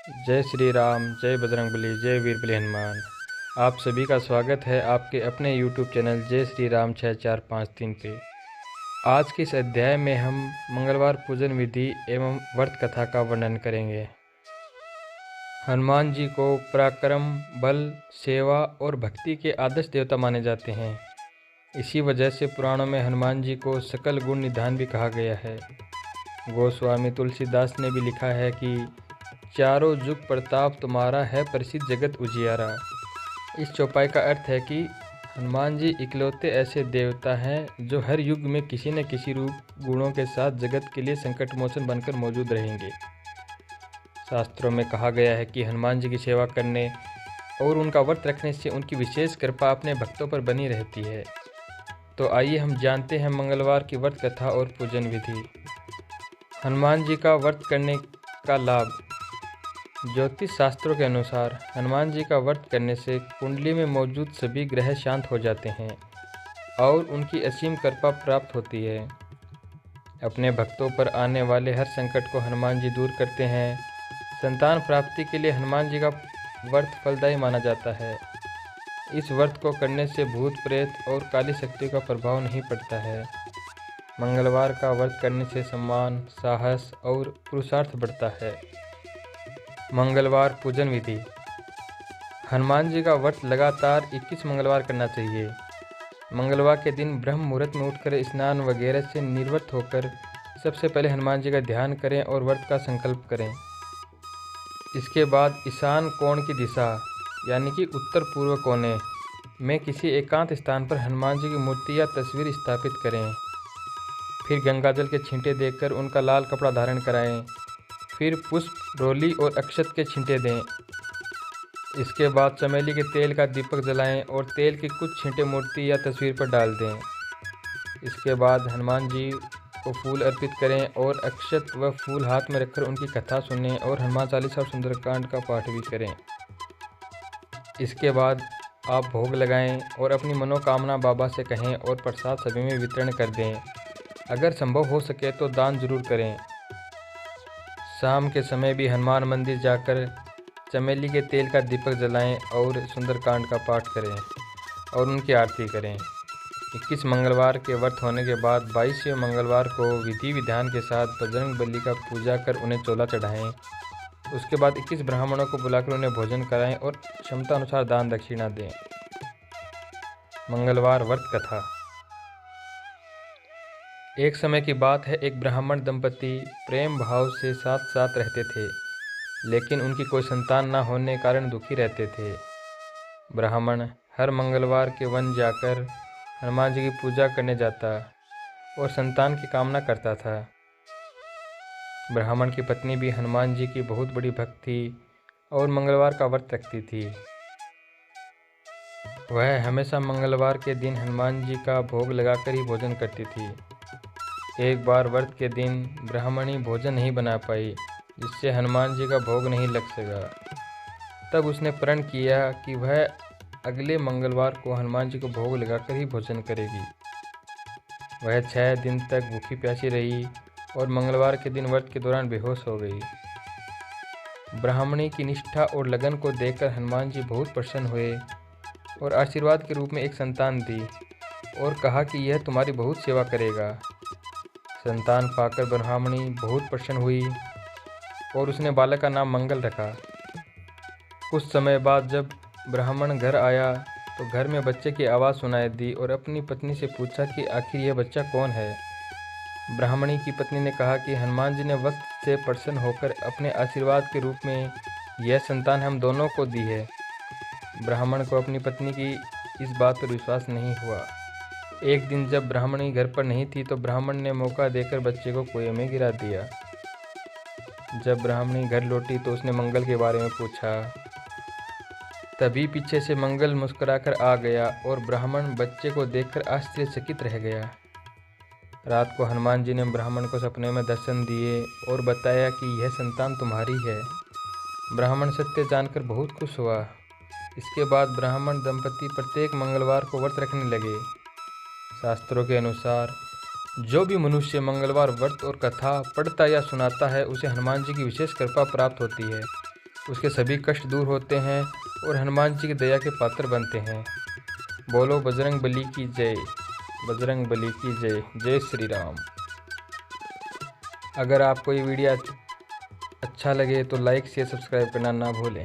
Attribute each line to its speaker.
Speaker 1: जय श्री राम, जय बजरंगबली, जय वीरबली हनुमान। आप सभी का स्वागत है आपके अपने YouTube चैनल जय श्री राम 6453 पे। आज के इस अध्याय में हम मंगलवार पूजन विधि एवं व्रत कथा का वर्णन करेंगे। हनुमान जी को पराक्रम, बल, सेवा और भक्ति के आदर्श देवता माने जाते हैं। इसी वजह से पुराणों में हनुमान जी को सकल गुण निधान भी कहा गया है। गोस्वामी तुलसीदास ने भी लिखा है कि चारों जुग प्रताप तुम्हारा है प्रसिद्ध जगत उजियारा। इस चौपाई का अर्थ है कि हनुमान जी इकलौते ऐसे देवता हैं जो हर युग में किसी न किसी रूप गुणों के साथ जगत के लिए संकट मोचन बनकर मौजूद रहेंगे। शास्त्रों में कहा गया है कि हनुमान जी की सेवा करने और उनका व्रत रखने से उनकी विशेष कृपा अपने भक्तों पर बनी रहती है। तो आइए हम जानते हैं मंगलवार की व्रत कथा और पूजन विधि। हनुमान जी का व्रत करने का लाभ। ज्योतिष शास्त्रों के अनुसार हनुमान जी का व्रत करने से कुंडली में मौजूद सभी ग्रह शांत हो जाते हैं और उनकी असीम कृपा प्राप्त होती है। अपने भक्तों पर आने वाले हर संकट को हनुमान जी दूर करते हैं। संतान प्राप्ति के लिए हनुमान जी का व्रत फलदायी माना जाता है। इस व्रत को करने से भूत प्रेत और काली शक्ति का प्रभाव नहीं पड़ता है। मंगलवार का व्रत करने से सम्मान, साहस और पुरुषार्थ बढ़ता है। मंगलवार पूजन विधि। हनुमान जी का व्रत लगातार 21 मंगलवार करना चाहिए। मंगलवार के दिन ब्रह्म मुहूर्त में उठकर स्नान वगैरह से निवृत्त होकर सबसे पहले हनुमान जी का ध्यान करें और व्रत का संकल्प करें। इसके बाद ईशान कोण की दिशा यानी कि उत्तर पूर्व कोने में किसी एकांत स्थान पर हनुमान जी की मूर्ति या तस्वीर स्थापित करें। फिर गंगाजल के छींटे देकर उनका लाल कपड़ा धारण कराएं। फिर पुष्प, रोली और अक्षत के छींटे दें। इसके बाद चमेली के तेल का दीपक जलाएं और तेल के कुछ छींटे मूर्ति या तस्वीर पर डाल दें। इसके बाद हनुमान जी को फूल अर्पित करें और अक्षत व फूल हाथ में रखकर उनकी कथा सुनें और हनुमान चालीसा और सुंदरकांड का पाठ भी करें। इसके बाद आप भोग लगाएं और अपनी मनोकामना बाबा से कहें और प्रसाद सभी में वितरण कर दें। अगर संभव हो सके तो दान जरूर करें। शाम के समय भी हनुमान मंदिर जाकर चमेली के तेल का दीपक जलाएं और सुंदरकांड का पाठ करें और उनकी आरती करें। 21 मंगलवार के व्रत होने के बाद 22वें मंगलवार को विधि विधान के साथ बजरंगबली का पूजा कर उन्हें चोला चढ़ाएं। उसके बाद 21 ब्राह्मणों को बुलाकर उन्हें भोजन कराएं और क्षमता अनुसार दान दक्षिणा दें। मंगलवार व्रत कथा। एक समय की बात है, एक ब्राह्मण दंपति प्रेम भाव से साथ साथ रहते थे, लेकिन उनकी कोई संतान न होने के कारण दुखी रहते थे। ब्राह्मण हर मंगलवार के वन जाकर हनुमान जी की पूजा करने जाता और संतान की कामना करता था। ब्राह्मण की पत्नी भी हनुमान जी की बहुत बड़ी भक्त थी और मंगलवार का व्रत रखती थी। वह हमेशा मंगलवार के दिन हनुमान जी का भोग लगाकर ही भोजन करती थी। एक बार व्रत के दिन ब्राह्मणी भोजन नहीं बना पाई, जिससे हनुमान जी का भोग नहीं लग सका। तब उसने प्रण किया कि वह अगले मंगलवार को हनुमान जी को भोग लगाकर ही भोजन करेगी। वह 6 दिन तक भूखी प्यासी रही और मंगलवार के दिन व्रत के दौरान बेहोश हो गई। ब्राह्मणी की निष्ठा और लगन को देखकर हनुमान जी बहुत प्रसन्न हुए और आशीर्वाद के रूप में एक संतान दी और कहा कि यह तुम्हारी बहुत सेवा करेगा। संतान पाकर ब्राह्मणी बहुत प्रसन्न हुई और उसने बालक का नाम मंगल रखा। कुछ समय बाद जब ब्राह्मण घर आया तो घर में बच्चे की आवाज़ सुनाई दी और अपनी पत्नी से पूछा कि आखिर यह बच्चा कौन है। ब्राह्मणी की पत्नी ने कहा कि हनुमान जी ने वक्त से प्रसन्न होकर अपने आशीर्वाद के रूप में यह संतान हम दोनों को दी है। ब्राह्मण को अपनी पत्नी की इस बात पर विश्वास नहीं हुआ। एक दिन जब ब्राह्मणी घर पर नहीं थी तो ब्राह्मण ने मौका देकर बच्चे को कुएं में गिरा दिया। जब ब्राह्मणी घर लौटी तो उसने मंगल के बारे में पूछा। तभी पीछे से मंगल मुस्कुराकर आ गया और ब्राह्मण बच्चे को देखकर आश्चर्यचकित रह गया। रात को हनुमान जी ने ब्राह्मण को सपने में दर्शन दिए और बताया कि यह संतान तुम्हारी है। ब्राह्मण सत्य जानकर बहुत खुश हुआ। इसके बाद ब्राह्मण दंपति प्रत्येक मंगलवार को व्रत रखने लगे। शास्त्रों के अनुसार जो भी मनुष्य मंगलवार व्रत और कथा पढ़ता या सुनाता है उसे हनुमान जी की विशेष कृपा प्राप्त होती है। उसके सभी कष्ट दूर होते हैं और हनुमान जी की दया के पात्र बनते हैं। बोलो बजरंग बली की जय, बजरंग बली की जय। जय श्री राम। अगर आपको ये वीडियो अच्छा लगे तो लाइक शेयर सब्सक्राइब करना ना भूलें।